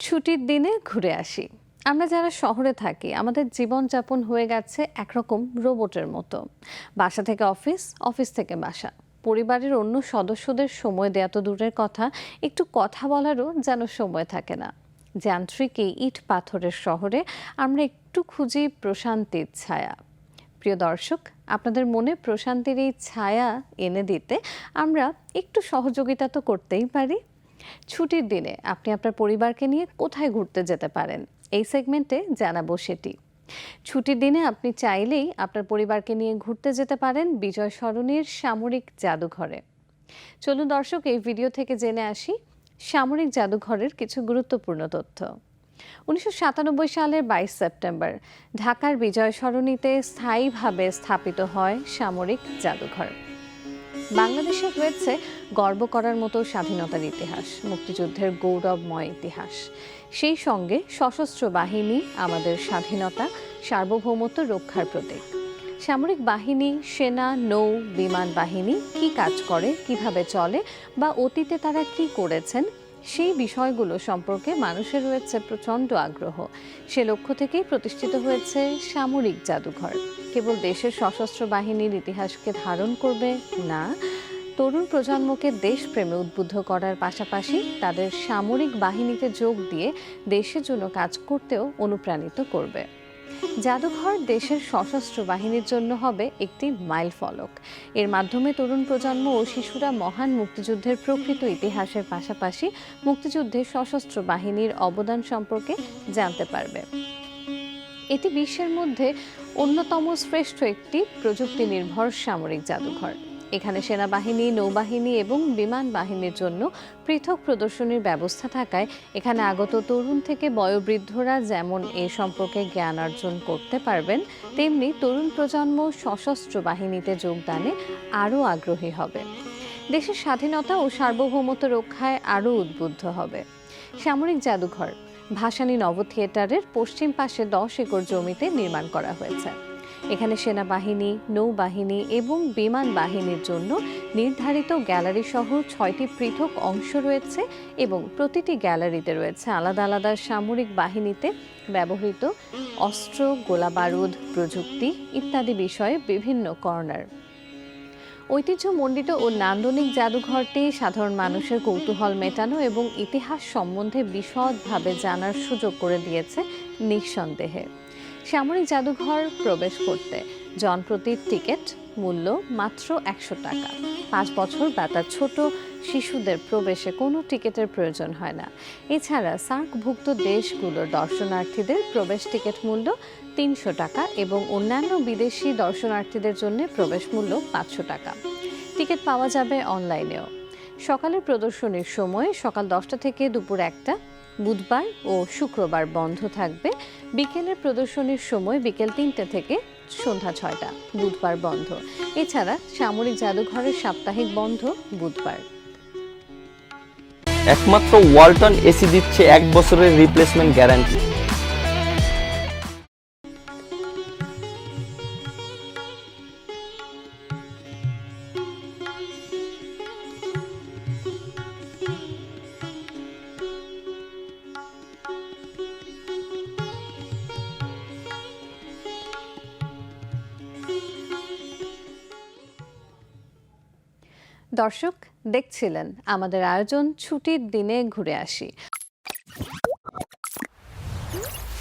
ছুটির দিনে ঘুরে আসি। আমরা যারা শহরে থাকি আমাদের জীবনযাপন হয়ে গেছে একরকম রোবটের মতো। বাসা থেকে অফিস, অফিস থেকে বাসা। পরিবারের অন্য সদস্যদের সময় দেয়া তো দূরের কথা, একটু কথা বলারও যেন সময় থাকে না। যান্ত্রিক এই ইট পাথরের শহরে আমরা একটু খুঁজি প্রশান্তির ছায়া। প্রিয় দর্শক, আপনাদের মনে প্রশান্তির এই ছায়া এনে দিতে আমরা একটু সহযোগিতা তো করতেই পারি। ছুটির দিনে আপনি আপনার পরিবারকে নিয়ে কোথায় ঘুরতে যেতে পারেন, এই সেগমেন্টে জানাবো সেটি। ছুটির দিনে আপনি চাইলেই আপনার পরিবারকে নিয়ে ঘুরতে যেতে পারেন বিজয় সরণির সামরিক জাদুঘরে। চলুন দর্শক, এই ভিডিও থেকে জেনে আসি সামরিক জাদুঘরের কিছু গুরুত্বপূর্ণ তথ্য। 1997 সালের 22 সেপ্টেম্বর ঢাকার বিজয় সরণিতে স্থায়ীভাবে স্থাপিত হয় সামরিক জাদুঘর। বাংলাদেশে রয়েছে গর্ব করার মতো স্বাধীনতার ইতিহাস, মুক্তিযুদ্ধের গৌরবময় ইতিহাস। সেই সঙ্গে সশস্ত্র বাহিনী আমাদের স্বাধীনতা, সার্বভৌমত্ব রক্ষার প্রতীক। সামরিক বাহিনী, সেনা, নৌ, বিমান বাহিনী কি কাজ করে, কিভাবে চলে বা অতীতে তারা কি করেছেন, সেই বিষয়গুলো সম্পর্কে মানুষের রয়েছে প্রচণ্ড আগ্রহ। সে লক্ষ্য থেকেই প্রতিষ্ঠিত হয়েছে সামরিক জাদুঘর। কেবল দেশের সশস্ত্র বাহিনীর ইতিহাসকে ধারণ করবে না, তরুণ প্রজন্মকে দেশপ্রেমে উদ্বুদ্ধ করার পাশাপাশি তাদের সামরিক বাহিনীতে যোগ দিয়ে দেশের জন্য কাজ করতেও অনুপ্রাণিত করবে। জাদুঘর দেশের সশস্ত্র বাহিনীর জন্য হবে একটি মাইলফলক। এর মাধ্যমে তরুণ প্রজন্ম ও শিশুরা মহান মুক্তিযুদ্ধের প্রকৃত ইতিহাসের পাশাপাশি মুক্তিযুদ্ধে সশস্ত্র বাহিনীর অবদান সম্পর্কে জানতে পারবে। এটি বিশ্বের মধ্যে অন্যতম শ্রেষ্ঠ একটি প্রযুক্তি নির্ভর সামরিক জাদুঘর। এখানে সেনাবাহিনী, নৌবাহিনী এবং বিমান বাহিনীর জন্য পৃথক প্রদর্শনীর ব্যবস্থা থাকায় এখানে আগত তরুণ থেকে বয়োবৃদ্ধরা যেমন এ সম্পর্কে জ্ঞান অর্জন করতে পারবেন, তেমনি তরুণ প্রজন্ম সশস্ত্র বাহিনীতে যোগদানে আরও আগ্রহী হবে। দেশের স্বাধীনতা ও সার্বভৌমত্ব রক্ষায় আরও উদ্বুদ্ধ হবে। সামরিক জাদুঘর ভাসানী নব থিয়েটারের পশ্চিম পাশে 10 একর জমিতে নির্মাণ করা হয়েছে। এখানে সেনাবাহিনী, নৌবাহিনী এবং বিমান বাহিনীর জন্য নির্ধারিত গ্যালারি সহ 6টি পৃথক অংশ রয়েছে এবং প্রতিটি গ্যালারিতে রয়েছে আলাদা আলাদা সামরিক বাহিনীতে ব্যবহৃত অস্ত্র, গোলাবারুদ, প্রযুক্তি ইত্যাদি বিষয়ে বিভিন্ন কর্নার। ঐতিহ্যমণ্ডিত ও নান্দনিক জাদুঘরটি সাধারণ মানুষের কৌতূহল মেটানো এবং ইতিহাস সম্বন্ধে বিশদভাবে জানার সুযোগ করে দিয়েছে নিঃসন্দেহে। সামরিক জাদুঘর প্রবেশ করতে জনপ্রতি টিকিট মূল্য মাত্র 100 টাকা। 5 বছর বা তার ছোট শিশুদের প্রবেশে কোনো টিকিটের প্রয়োজন হয় না। এছাড়া সার্কভুক্ত দেশগুলোর দর্শনার্থীদের প্রবেশ টিকিট মূল্য 300 টাকা এবং অন্যান্য বিদেশি দর্শনার্থীদের জন্য প্রবেশ মূল্য 500 টাকা। টিকিট পাওয়া যাবে অনলাইনেও। সকালের প্রদর্শনীর সময় সকাল 10টা থেকে দুপুর 1টা, বুধবার ও শুক্রবার বন্ধ থাকবে। বিকেলের প্রদর্শনীর সময় বিকেল 3টে থেকে সন্ধ্যা 6টা, বুধবার বন্ধ। এছাড়া সামরিক জাদুঘরের সাপ্তাহিক বন্ধ বুধবার। একমাত্র ওয়ালটন এসি দিচ্ছে 1 বছরের রিপ্লেসমেন্ট গ্যারান্টি। দর্শক, দেখছিলেন আমাদের আয়োজন ছুটির দিনে ঘুরে আসি।